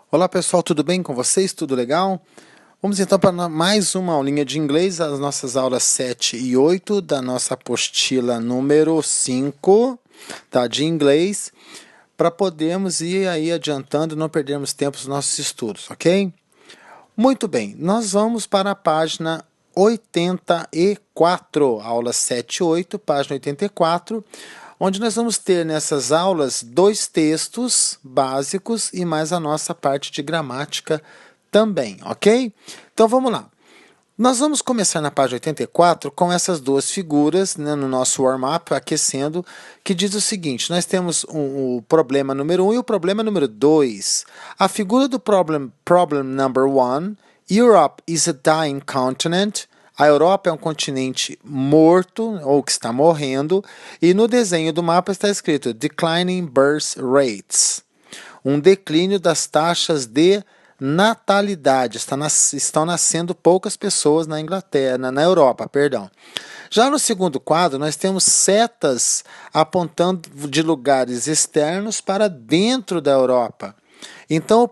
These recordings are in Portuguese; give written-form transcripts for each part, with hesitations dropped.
Olá pessoal, tudo bem com vocês? Tudo legal? Vamos então para mais uma aulinha de inglês, as nossas aulas 7 e 8 da nossa apostila número 5, tá, de inglês, para podermos ir aí adiantando e não perdermos tempo nos nossos estudos, ok? Muito bem, nós vamos para a página 84, aula 7 e 8, página 84, onde nós vamos ter nessas aulas dois textos básicos e mais a nossa parte de gramática também, ok? Então vamos lá. Nós vamos começar na página 84 com essas duas figuras, né, no nosso warm-up, aquecendo, que diz o seguinte: nós temos o problema número 1 e o problema número 2. A figura do problem number 1, Europe is a dying continent. A Europa é um continente morto, ou que está morrendo, e no desenho do mapa está escrito Declining Birth Rates, um declínio das taxas de natalidade. Estão nascendo poucas pessoas na Inglaterra, na Europa, perdão. Já no segundo quadro, nós temos setas apontando de lugares externos para dentro da Europa. Então,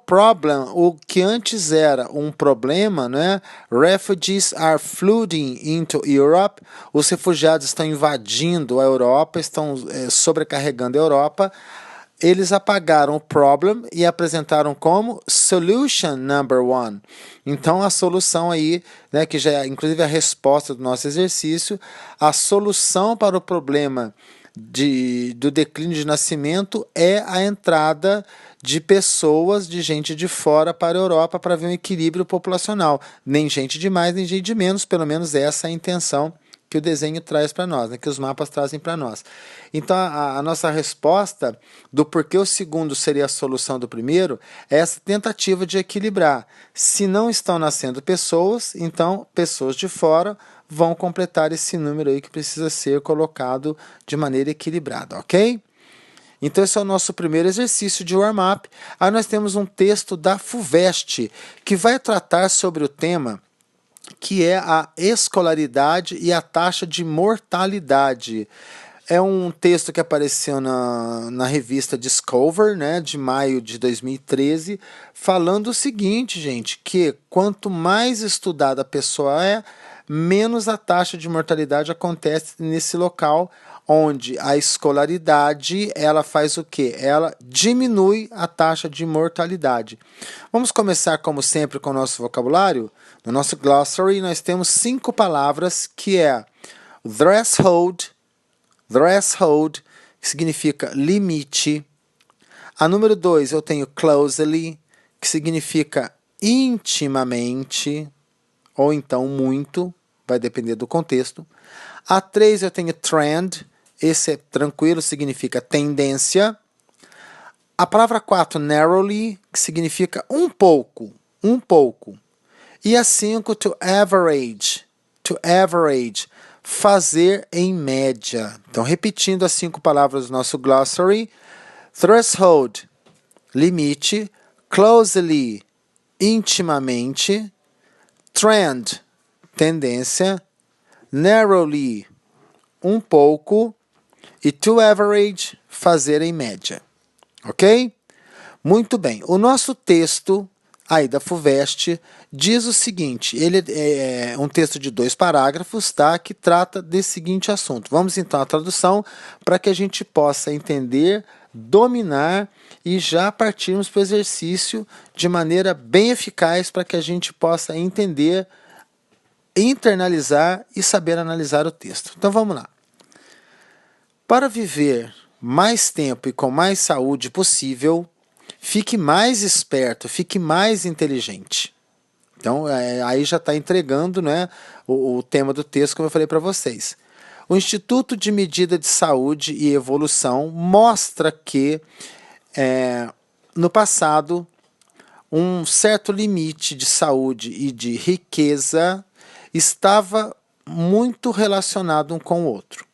o que antes era um problema, né? Refugees are flooding into Europe. Os refugiados estão invadindo a Europa, estão sobrecarregando a Europa. Eles apagaram o problem e apresentaram como solution number 1. Então, a solução aí, né, que já é inclusive a resposta do nosso exercício, a solução para o problema do declínio de nascimento é a entrada de pessoas, de gente de fora para a Europa para ver um equilíbrio populacional. Nem gente de mais, nem gente de menos, pelo menos essa é a intenção que o desenho traz para nós, né, que os mapas trazem para nós. Então, a nossa resposta do porquê o segundo seria a solução do primeiro é essa tentativa de equilibrar. Se não estão nascendo pessoas, então pessoas de fora vão completar esse número aí que precisa ser colocado de maneira equilibrada, ok? Então, esse é o nosso primeiro exercício de warm-up. Aí nós temos um texto da FUVEST, que vai tratar sobre o tema que é a escolaridade e a taxa de mortalidade. É um texto que apareceu na revista Discover, né, de maio de 2013, falando o seguinte, gente, que quanto mais estudada a pessoa é, menos a taxa de mortalidade acontece nesse local, onde a escolaridade, ela faz o quê? Ela diminui a taxa de mortalidade. Vamos começar, como sempre, com o nosso vocabulário. No nosso glossary, nós temos 5 palavras, que é threshold, que significa limite. A número 2, eu tenho closely, que significa intimamente, ou então muito, vai depender do contexto. A 3, eu tenho trend, esse é tranquilo, significa tendência. A palavra 4, narrowly, que significa um pouco. E a 5, to average, fazer em média. Então, repetindo as 5 palavras do nosso glossary: threshold, limite; closely, intimamente; trend, tendência; narrowly, um pouco; e to average, fazer em média. Ok? Muito bem. O nosso texto aí da FUVEST diz o seguinte, ele é um texto de 2 parágrafos, tá, que trata desse seguinte assunto. Vamos então à tradução para que a gente possa entender, dominar e já partirmos para o exercício de maneira bem eficaz para que a gente possa entender, internalizar e saber analisar o texto. Então vamos lá. Para viver mais tempo e com mais saúde possível, fique mais esperto, fique mais inteligente. Então, aí já está entregando, né, o tema do texto, como eu falei para vocês. O Instituto de Medida de Saúde e Evolução mostra que, no passado, um certo limite de saúde e de riqueza estava muito relacionado um com o outro.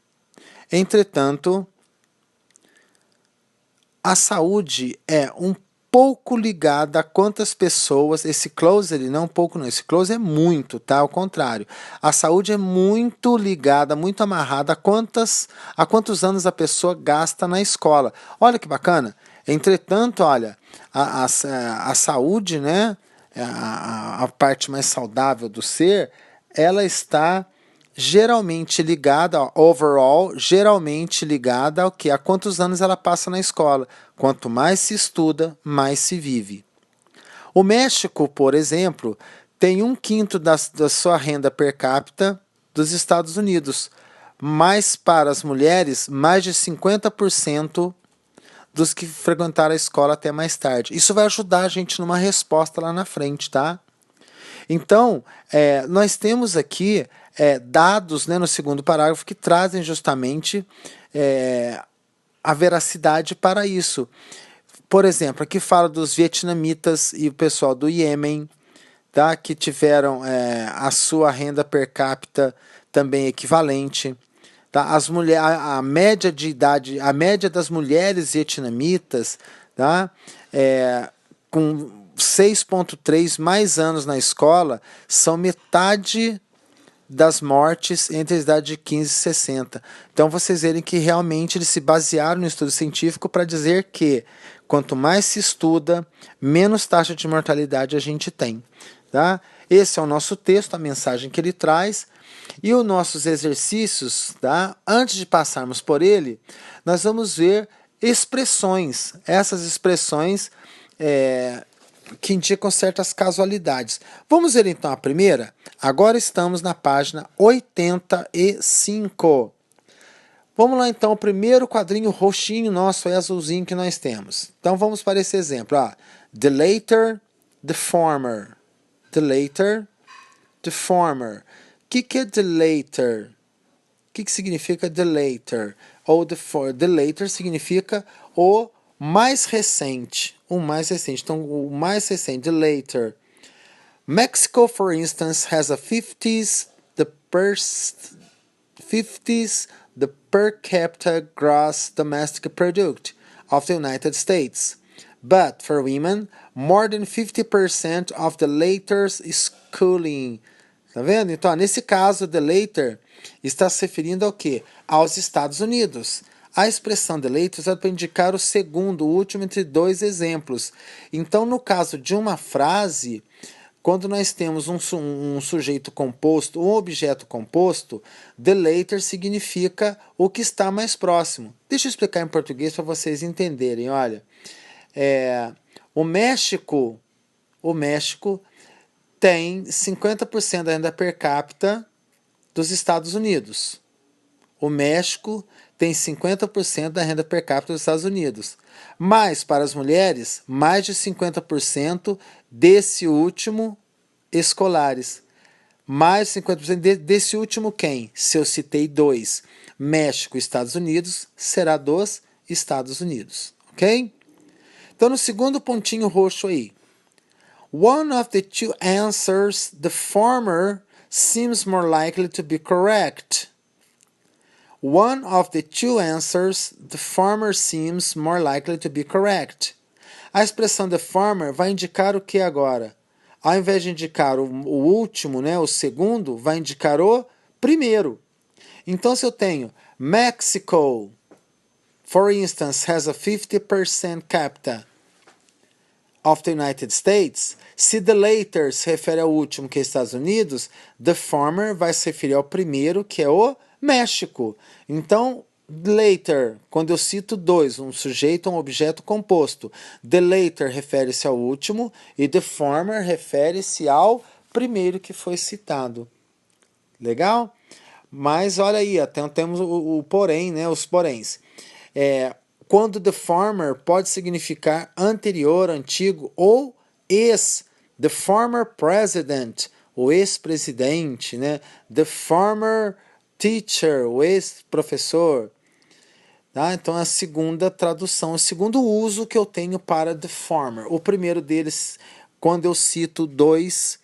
Entretanto, a saúde é um pouco ligada a quantas pessoas, esse close ele não é um pouco não, esse close é muito, tá? Ao contrário, a saúde é muito ligada, muito amarrada a quantos anos a pessoa gasta na escola. Olha que bacana, Entretanto, olha, a saúde, né, a parte mais saudável do ser, ela está geralmente ligada, ó, overall, geralmente ligada ao que? A quantos anos ela passa na escola. Quanto mais se estuda, mais se vive. O México, por exemplo, tem 1/5 da sua renda per capita dos Estados Unidos, mas para as mulheres, mais de 50% dos que frequentaram a escola até mais tarde. Isso vai ajudar a gente numa resposta lá na frente, tá? Então, nós temos aqui dados, né, no segundo parágrafo que trazem justamente a veracidade para isso. Por exemplo, aqui fala dos vietnamitas e o pessoal do Iêmen, tá, que tiveram a sua renda per capita também equivalente. Tá? A média de idade, a média das mulheres vietnamitas, tá, com 6,3 mais anos na escola, são metade das mortes entre a idade de 15 e 60. Então vocês verem que realmente eles se basearam no estudo científico para dizer que quanto mais se estuda, menos taxa de mortalidade a gente tem. Tá? Esse é o nosso texto, a mensagem que ele traz. E os nossos exercícios, tá? Antes de passarmos por ele, nós vamos ver expressões. Essas expressões que indicam certas casualidades. Vamos ver então a primeira? Agora estamos na página 85. Vamos lá então, o primeiro quadrinho roxinho nosso é azulzinho que nós temos. Então vamos para esse exemplo. Ó. The later, the former. The later, the former. O que é the later? O que significa the later? Ou the later significa o mais recente. O mais recente. Então, o mais recente, the later. Mexico, for instance, has a 50s the per capita gross domestic product of the United States. But for women, more than 50% of the later's schooling. Tá vendo? Então, nesse caso, the later está se referindo ao quê? Aos Estados Unidos. A expressão the later é para indicar o segundo, o último entre dois exemplos. Então, no caso de uma frase, quando nós temos um sujeito composto, um objeto composto, the later significa o que está mais próximo. Deixa eu explicar em português para vocês entenderem. Olha, o México tem 50% da renda per capita dos Estados Unidos. O México tem 50% da renda per capita dos Estados Unidos. Mas, para as mulheres, mais de 50% desse último escolares. Mais de 50% desse último quem? Se eu citei dois, México e Estados Unidos, será dos Estados Unidos. Ok? Então, no segundo pontinho roxo aí. One of the two answers, the former, seems more likely to be correct. One of the two answers, the former seems more likely to be correct. A expressão the former vai indicar o que agora? Ao invés de indicar o último, né, o segundo, vai indicar o primeiro. Então, se eu tenho Mexico, for instance, has a 50% capita of the United States, se the later se refere ao último, que é Estados Unidos, the former vai se referir ao primeiro, que é o México. Então, later, quando eu cito dois, um sujeito ou um objeto composto, the later refere-se ao último e the former refere-se ao primeiro que foi citado. Legal? Mas olha aí, até temos o porém, né, os poréns. Quando the former pode significar anterior, antigo ou ex. The former president, o ex-presidente, né? The former teacher, o ex-professor. Tá? Então, a segunda tradução, o segundo uso que eu tenho para the former. O primeiro deles, quando eu cito dois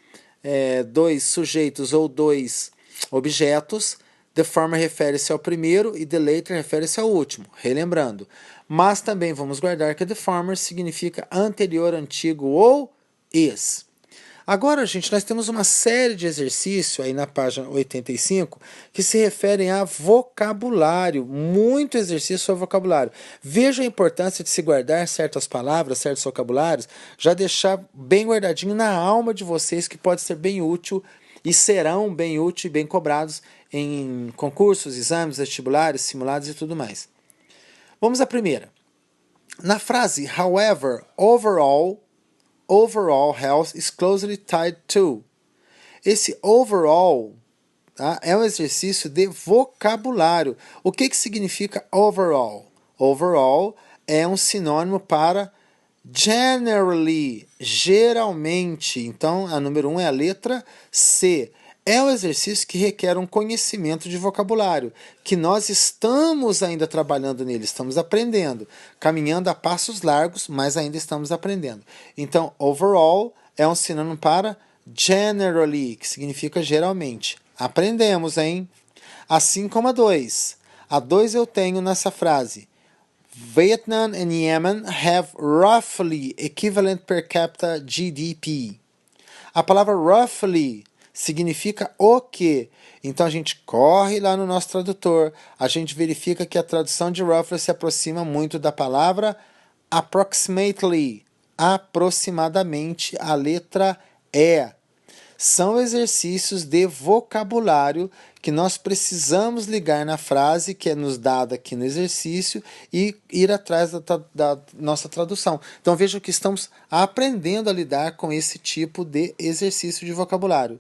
sujeitos ou dois objetos, the former refere-se ao primeiro e the later refere-se ao último, relembrando. Mas também vamos guardar que the former significa anterior, antigo ou ex. Agora, gente, nós temos uma série de exercícios aí na página 85 que se referem a vocabulário, muito exercício sobre vocabulário. Veja a importância de se guardar certas palavras, certos vocabulários, já deixar bem guardadinho na alma de vocês, que pode ser bem útil e serão bem úteis e bem cobrados em concursos, exames, vestibulares, simulados e tudo mais. Vamos à primeira. Na frase, however, overall health is closely tied to. Esse overall, tá, é um exercício de vocabulário. O que significa overall? Overall é um sinônimo para generally, geralmente. Então, a número 1 é a letra C. É um exercício que requer um conhecimento de vocabulário, que nós estamos ainda trabalhando nele, estamos aprendendo, caminhando a passos largos, mas ainda estamos aprendendo. Então, overall é um sinônimo para generally, que significa geralmente. Aprendemos, hein? Assim como a 2. A 2 eu tenho nessa frase. Vietnam and Yemen have roughly equivalent per capita GDP. A palavra roughly significa o que. Então a gente corre lá no nosso tradutor, a gente verifica que a tradução de roughly se aproxima muito da palavra approximately, aproximadamente, a letra E. São exercícios de vocabulário que nós precisamos ligar na frase que é nos dada aqui no exercício e ir atrás da nossa tradução. Então vejam que estamos aprendendo a lidar com esse tipo de exercício de vocabulário.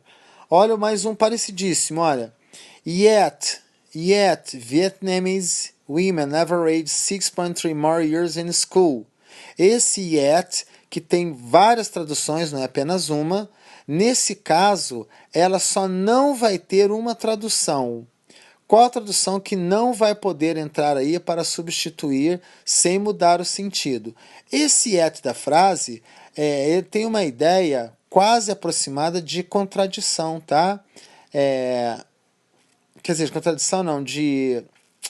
Olha mais um parecidíssimo, olha. Yet, Vietnamese women average 6.3 more years in school. Esse yet, que tem várias traduções, não é apenas uma. Nesse caso, ela só não vai ter uma tradução. Qual a tradução que não vai poder entrar aí para substituir sem mudar o sentido? Esse yet da frase, ele tem uma ideia quase aproximada de contradição, tá? Quer dizer, de contradição não, de...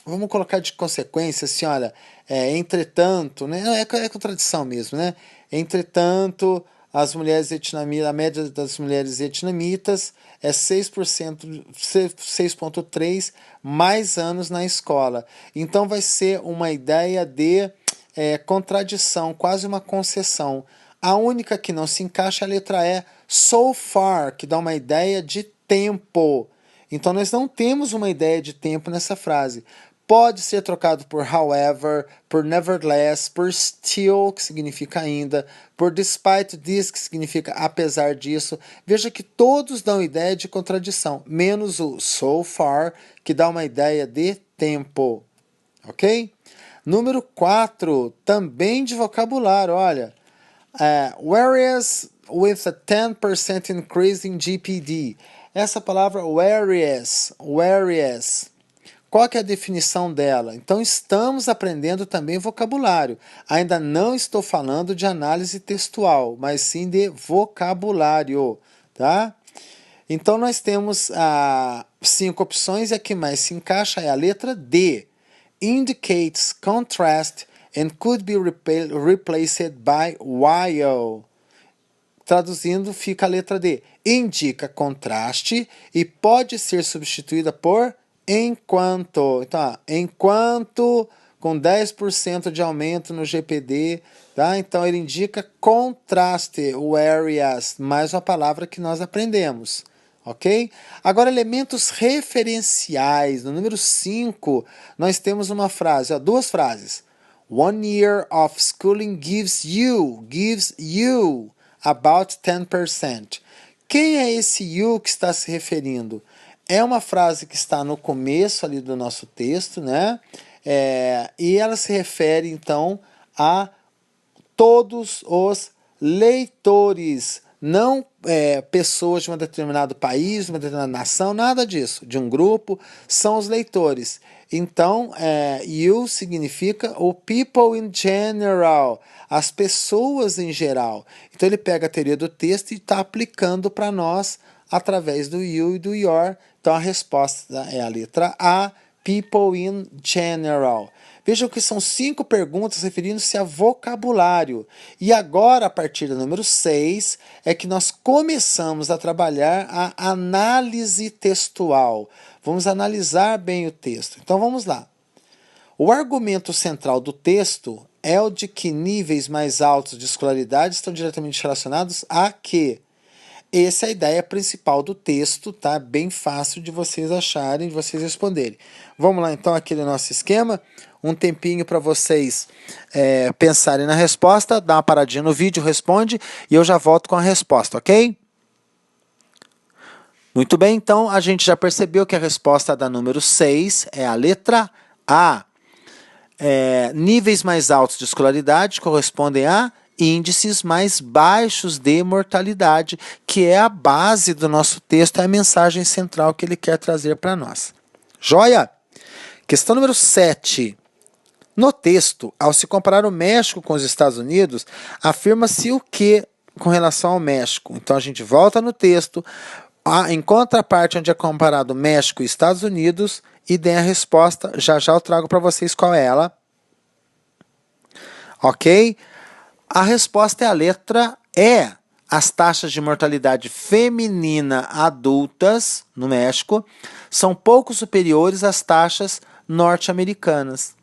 Vamos colocar de consequência, assim, olha, entretanto, né? É contradição mesmo, né? Entretanto, as mulheres vietnamitas, a média das mulheres vietnamitas é 6,3 mais anos na escola. Então vai ser uma ideia de contradição, quase uma concessão. A única que não se encaixa é a letra E, so far, que dá uma ideia de tempo. Então nós não temos uma ideia de tempo nessa frase. Pode ser trocado por however, por nevertheless, por still, que significa ainda, por despite this, que significa apesar disso. Veja que todos dão ideia de contradição, menos o so far, que dá uma ideia de tempo. Ok? Número 4, também de vocabulário, olha. Whereas with a 10% increase in GPD. Essa palavra whereas. Qual que é a definição dela? Então estamos aprendendo também vocabulário. Ainda não estou falando de análise textual, mas sim de vocabulário, tá? Então nós temos 5 opções e a que mais se encaixa é a letra D. Indicates contrast and could be replaced by while. Traduzindo, fica a letra D. Indica contraste e pode ser substituída por enquanto. Então, enquanto com 10% de aumento no GPD, tá? Então ele indica contraste, whereas, mais uma palavra que nós aprendemos. Ok? Agora, elementos referenciais. No número 5, nós temos uma frase, duas frases. 1 year of schooling gives you about 10%. Quem é esse you que está se referindo? É uma frase que está no começo ali do nosso texto, né? E ela se refere, então, a todos os leitores, não pessoas de um determinado país, de uma determinada nação, nada disso, de um grupo, são os leitores. Então, you significa o people in general, as pessoas em geral. Então, ele pega a teoria do texto e está aplicando para nós através do you e do your. Então, a resposta é a letra A, people in general. Vejam que são 5 perguntas referindo-se a vocabulário. E agora, a partir do número 6, é que nós começamos a trabalhar a análise textual. Vamos analisar bem o texto. Então vamos lá. O argumento central do texto é o de que níveis mais altos de escolaridade estão diretamente relacionados a quê? Essa é a ideia principal do texto, tá? Bem fácil de vocês acharem, de vocês responderem. Vamos lá então aqui no nosso esquema. Um tempinho para vocês pensarem na resposta. Dá uma paradinha no vídeo, responde e eu já volto com a resposta, ok? Muito bem, então a gente já percebeu que a resposta da número 6 é a letra A. Níveis mais altos de escolaridade correspondem a índices mais baixos de mortalidade, que é a base do nosso texto, é a mensagem central que ele quer trazer para nós. Joia? Questão número 7. No texto, ao se comparar o México com os Estados Unidos, afirma-se o que com relação ao México? Então a gente volta no texto, encontra a parte onde é comparado México e Estados Unidos e dê a resposta. Já já eu trago para vocês qual é ela. Ok? A resposta é a letra E. As taxas de mortalidade feminina adultas no México são pouco superiores às taxas norte-americanas.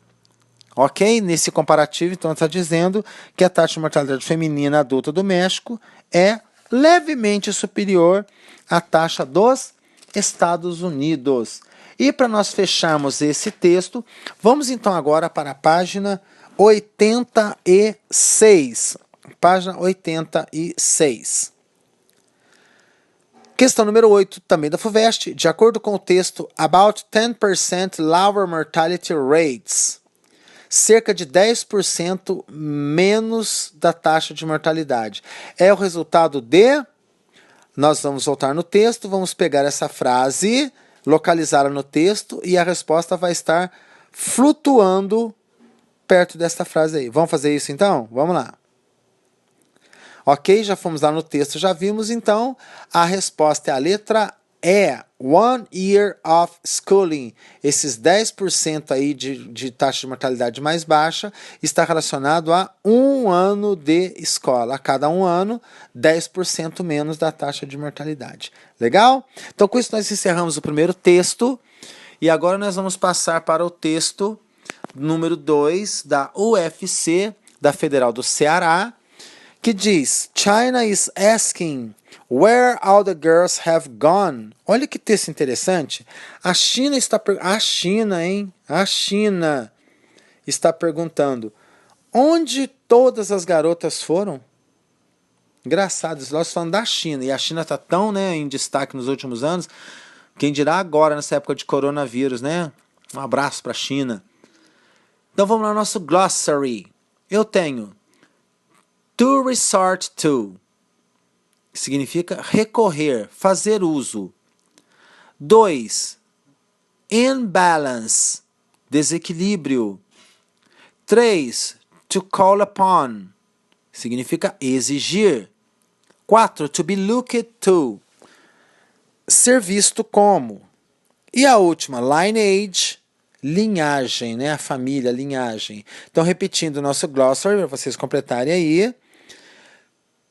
Ok? Nesse comparativo, então, está dizendo que a taxa de mortalidade feminina adulta do México é levemente superior à taxa dos Estados Unidos. E para nós fecharmos esse texto, vamos então agora para a página 86. Página 86. Questão número 8, também da FUVEST. De acordo com o texto, about 10% lower mortality rates. Cerca de 10% menos da taxa de mortalidade. É o resultado de... Nós vamos voltar no texto, vamos pegar essa frase, localizá-la no texto e a resposta vai estar flutuando perto dessa frase aí. Vamos fazer isso então? Vamos lá. Ok, já fomos lá no texto, já vimos então. A resposta é a letra E. 1 year of schooling. Esses 10% aí de taxa de mortalidade mais baixa está relacionado a 1 ano de escola. A cada 1 ano, 10% menos da taxa de mortalidade. Legal? Então com isso nós encerramos o primeiro texto. E agora nós vamos passar para o texto número 2 da UFC, da Federal do Ceará, que diz: China is asking where all the girls have gone. Olha que texto interessante. A China está perguntando onde todas as garotas foram. Engraçado, nós falando da China, e a China está tão em destaque nos últimos anos, quem dirá agora nessa época de coronavírus, né? Um abraço para a China. Então vamos lá no nosso glossary. Eu tenho to resort to, que significa recorrer, fazer uso. 2. Imbalance, desequilíbrio. 3. To call upon, significa exigir. 4. To be looked to, ser visto como. E a última, lineage, linhagem, né? A família, a linhagem. Então, repetindo o nosso glossary, para vocês completarem aí.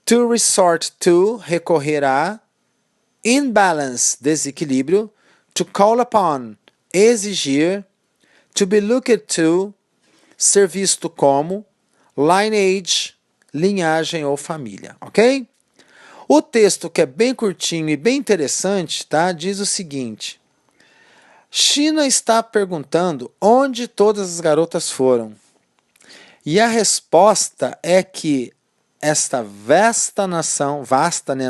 To resort to, recorrer a. Imbalance, desequilíbrio. To call upon, exigir. To be looked to, ser visto como. Lineage, linhagem ou família, ok? O texto, que é bem curtinho e bem interessante, tá? Diz o seguinte: China está perguntando onde todas as garotas foram. E a resposta é que esta vasta nação,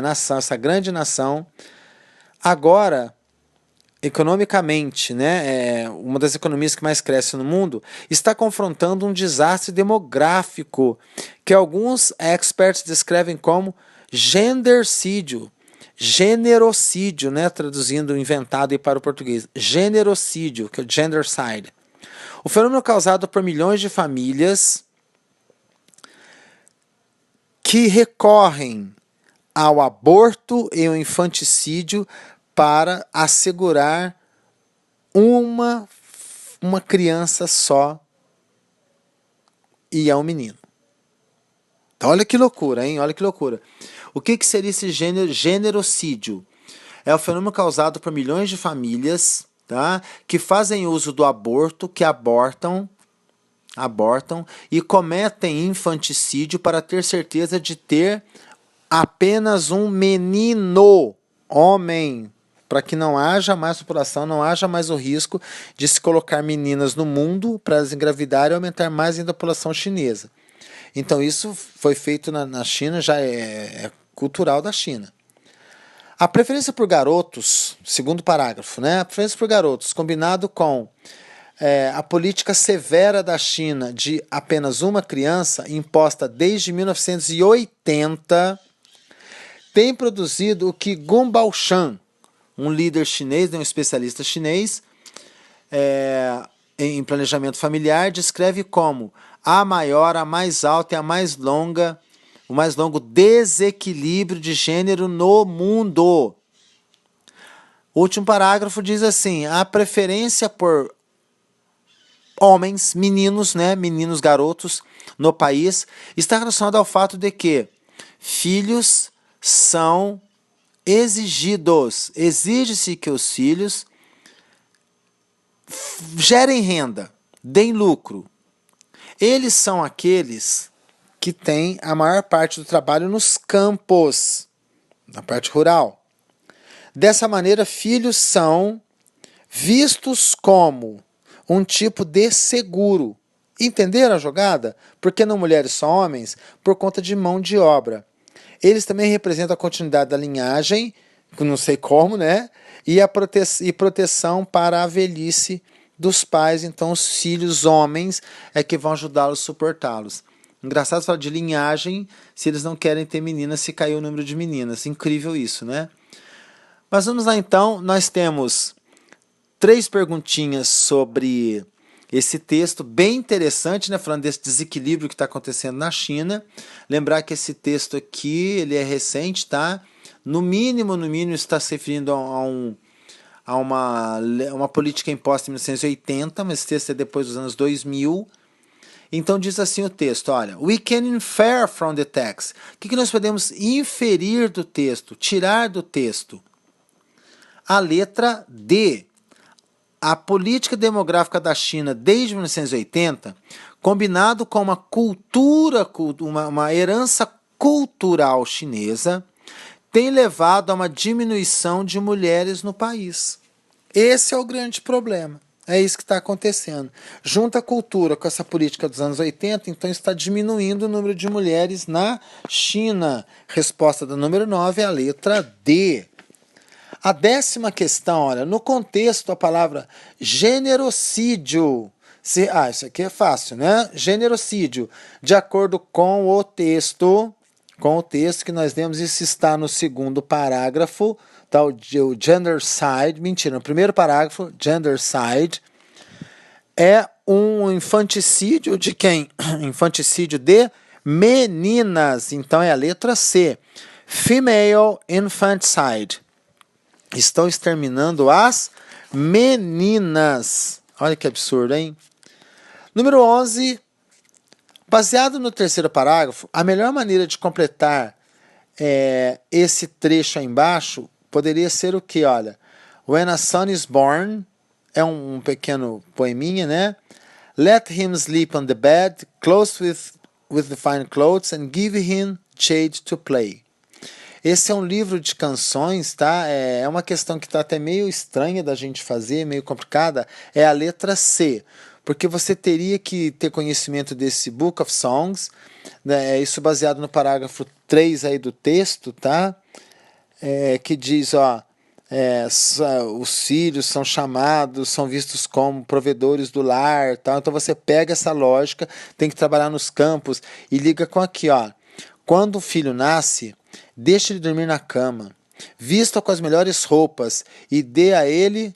nação, essa grande nação, agora, economicamente, né, uma das economias que mais cresce no mundo, está confrontando um desastre demográfico que alguns experts descrevem como gendercídio. Generocídio, né, traduzindo inventado aí para o português. Generocídio, que é o gendercide. O fenômeno causado por milhões de famílias que recorrem ao aborto e ao infanticídio para assegurar uma uma criança só e é um menino. Então, olha que loucura, hein? Olha que loucura. O que seria esse generocídio? É o fenômeno causado por milhões de famílias, tá, que fazem uso do aborto, que abortam e cometem infanticídio para ter certeza de ter apenas um menino, homem, para que não haja mais população, não haja mais o risco de se colocar meninas no mundo para elas engravidarem e aumentar mais ainda a população chinesa. Então isso foi feito na China, já é cultural da China. A preferência por garotos, segundo parágrafo, né? A preferência por garotos, combinado com a política severa da China de apenas uma criança, imposta desde 1980, tem produzido o que Gong Baoshan, um líder chinês, um especialista chinês em planejamento familiar, descreve como a maior, a mais alta e o mais longo desequilíbrio de gênero no mundo. O último parágrafo diz assim: a preferência por homens, meninos, né, meninos garotos no país, está relacionada ao fato de que filhos são exigidos. Exige-se que os filhos gerem renda, deem lucro. Eles são aqueles que têm a maior parte do trabalho nos campos, na parte rural. Dessa maneira, filhos são vistos como um tipo de seguro. Entenderam a jogada? Porque não mulheres só homens? Por conta de mão de obra. Eles também representam a continuidade da linhagem, não sei como, né? E a proteção para a velhice dos pais. Então, os filhos homens é que vão ajudá-los a suportá-los. Engraçado falar de linhagem se eles não querem ter meninas, se caiu o número de meninas. Incrível isso, né? Mas vamos lá então, nós temos 3 perguntinhas sobre esse texto, bem interessante, né? Falando desse desequilíbrio que está acontecendo na China. Lembrar que esse texto aqui, ele é recente, tá? No mínimo está se referindo a uma política imposta em 1980, mas esse texto é depois dos anos 2000. Então diz assim o texto, olha, we can infer from the text. O que nós podemos inferir do texto, tirar do texto? A letra D. A política demográfica da China desde 1980, combinado com uma cultura, uma herança cultural chinesa, tem levado a uma diminuição de mulheres no país. Esse é o grande problema. É isso que está acontecendo. Junta a cultura com essa política dos anos 80, então está diminuindo o número de mulheres na China. Resposta do número 9 é a letra D. A 10ª questão, olha, no contexto a palavra generocídio. Isso aqui é fácil, né? Generocídio. De acordo com o texto que nós demos, isso está no segundo parágrafo, tá? O gendercide, mentira, no primeiro parágrafo, gendercide, é um infanticídio de quem? Infanticídio de meninas, então é a letra C. Female infanticide. Estão exterminando as meninas. Olha que absurdo, hein? Número 11. Baseado no terceiro parágrafo, a melhor maneira de completar esse trecho aí embaixo poderia ser o que? Olha, when a son is born, é um pequeno poeminha, né? Let him sleep on the bed, clothed with the fine clothes, and give him shade to play. Esse é um livro de canções, tá? É uma questão que está até meio estranha da gente fazer, meio complicada. É a letra C, porque você teria que ter conhecimento desse Book of Songs, né? Isso baseado no parágrafo 3 aí do texto, tá? Que diz, ó, os filhos são chamados, são vistos como provedores do lar, tá? Então você pega essa lógica, tem que trabalhar nos campos e liga com aqui, ó. Quando o filho nasce, deixe ele dormir na cama, vista com as melhores roupas e dê a ele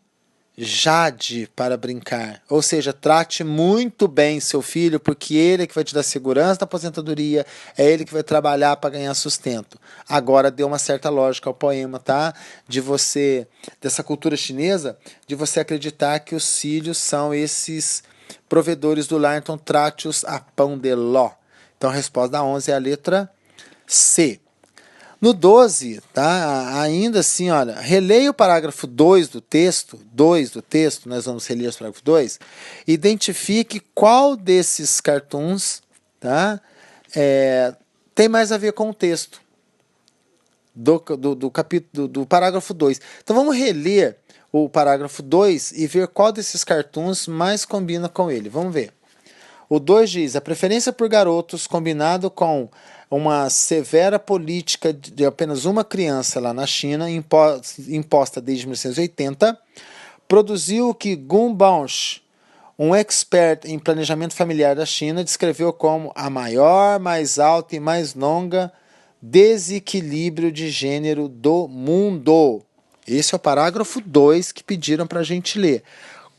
jade para brincar. Ou seja, trate muito bem seu filho, porque ele é que vai te dar segurança da aposentadoria, é ele que vai trabalhar para ganhar sustento. Agora deu uma certa lógica ao poema, tá? Dessa cultura chinesa, de você acreditar que os filhos são esses provedores do lar, então trate-os a pão de ló. Então a resposta da 11 é a letra C. No 12, tá? Ainda assim, olha, releia o parágrafo 2 do texto, nós vamos reler o parágrafo 2, identifique qual desses cartoons, tá? Tem mais a ver com o texto do capítulo, do parágrafo 2. Então vamos reler o parágrafo 2 e ver qual desses cartoons mais combina com ele. Vamos ver. O 2 diz: a preferência por garotos, combinado com uma severa política de apenas uma criança lá na China, imposta desde 1980, produziu o que Gun Baosh, um expert em planejamento familiar da China, descreveu como a maior, mais alta e mais longa desequilíbrio de gênero do mundo. Esse é o parágrafo 2 que pediram para a gente ler.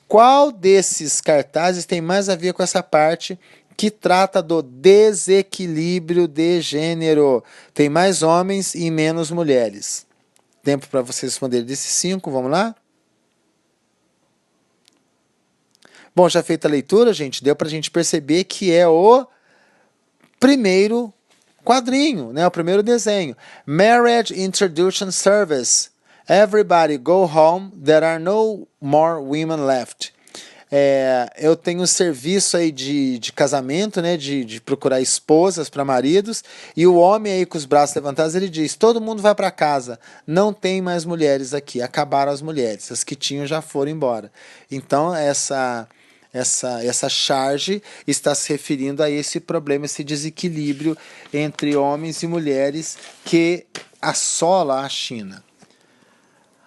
Qual desses cartazes tem mais a ver com essa parte que trata do desequilíbrio de gênero? Tem mais homens e menos mulheres. Tempo para vocês responderem desses 5, vamos lá? Bom, já feita a leitura, gente, deu para a gente perceber que é o primeiro quadrinho, né? O primeiro desenho. Marriage Introduction Service. Everybody go home, there are no more women left. Eu tenho um serviço aí de casamento, né, de procurar esposas para maridos, e o homem aí com os braços levantados, ele diz: todo mundo vai para casa, não tem mais mulheres aqui, acabaram as mulheres, as que tinham já foram embora. Então essa charge está se referindo a esse problema, esse desequilíbrio entre homens e mulheres que assola a China.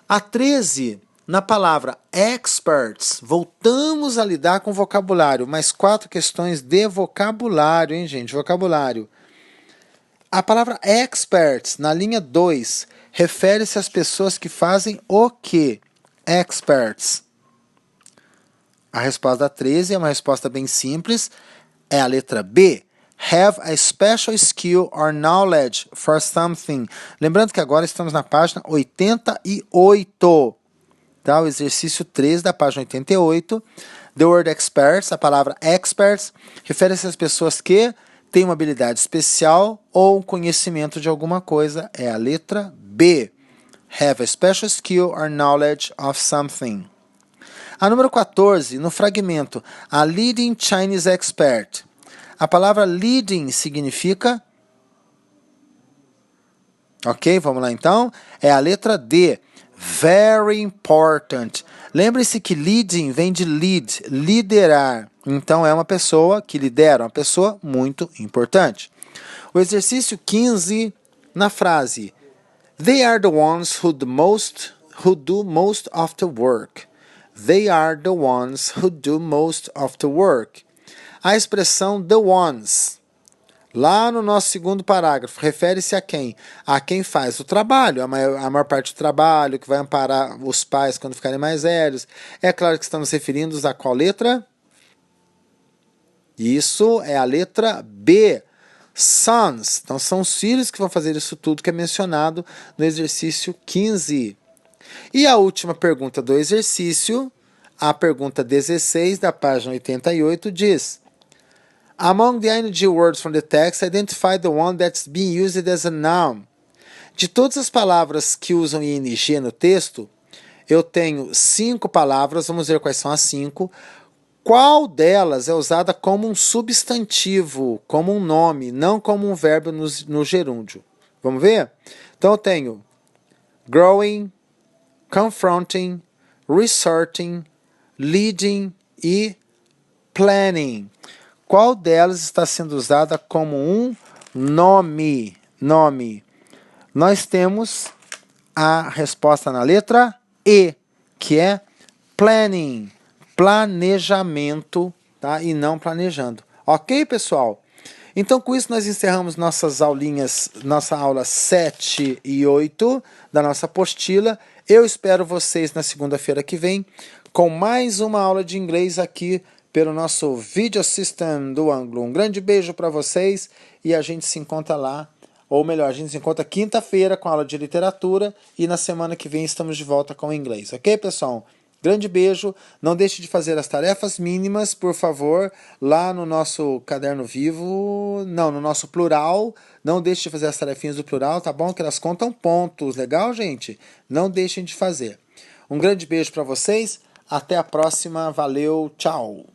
A 13, na palavra experts, voltamos a lidar com vocabulário, mais 4 questões de vocabulário, hein, gente? Vocabulário. A palavra experts, na linha 2, refere-se às pessoas que fazem o quê? Experts. A resposta da 13 é uma resposta bem simples, é a letra B. Have a special skill or knowledge for something. Lembrando que agora estamos na página 88. Tá? O exercício 13 da página 88. The word experts, a palavra experts, refere-se às pessoas que têm uma habilidade especial ou um conhecimento de alguma coisa. É a letra B. Have a special skill or knowledge of something. A número 14, no fragmento, a leading Chinese expert. A palavra leading significa... Ok, vamos lá então. É a letra D. Very important. Lembre-se que leading vem de lead, liderar. Então é uma pessoa que lidera, uma pessoa muito importante. O exercício 15, na frase: They are the ones who do most of the work. They are the ones who do most of the work. A expressão the ones, lá no nosso segundo parágrafo, refere-se a quem? A quem faz o trabalho, a maior parte do trabalho, que vai amparar os pais quando ficarem mais velhos. É claro que estamos referindo a qual letra? Isso é a letra B. Sons. Então são os filhos que vão fazer isso tudo que é mencionado no exercício 15. E a última pergunta do exercício, a pergunta 16 da página 88, diz: Among the ING words from the text, identify the one that's being used as a noun. De todas as palavras que usam ING no texto, eu tenho 5 palavras, vamos ver quais são as 5. Qual delas é usada como um substantivo, como um nome, não como um verbo no gerúndio? Vamos ver? Então eu tenho growing, confronting, resorting, leading e planning. Qual delas está sendo usada como um nome? Nós temos a resposta na letra E, que é planning, planejamento, tá? E não planejando. Ok, pessoal? Então, com isso, nós encerramos nossas aulinhas, nossa aula 7 e 8 da nossa apostila. Eu espero vocês na segunda-feira que vem com mais uma aula de inglês aqui pelo nosso Video System do Anglo. Um grande beijo para vocês e a gente se encontra lá, ou melhor, a gente se encontra quinta-feira com a aula de literatura e na semana que vem estamos de volta com o inglês, ok, pessoal? Grande beijo, não deixe de fazer as tarefas mínimas, por favor, lá no nosso caderno vivo, não, no nosso plural, não deixe de fazer as tarefinhas do plural, tá bom? Que elas contam pontos, legal, gente? Não deixem de fazer. Um grande beijo para vocês, até a próxima, valeu, tchau!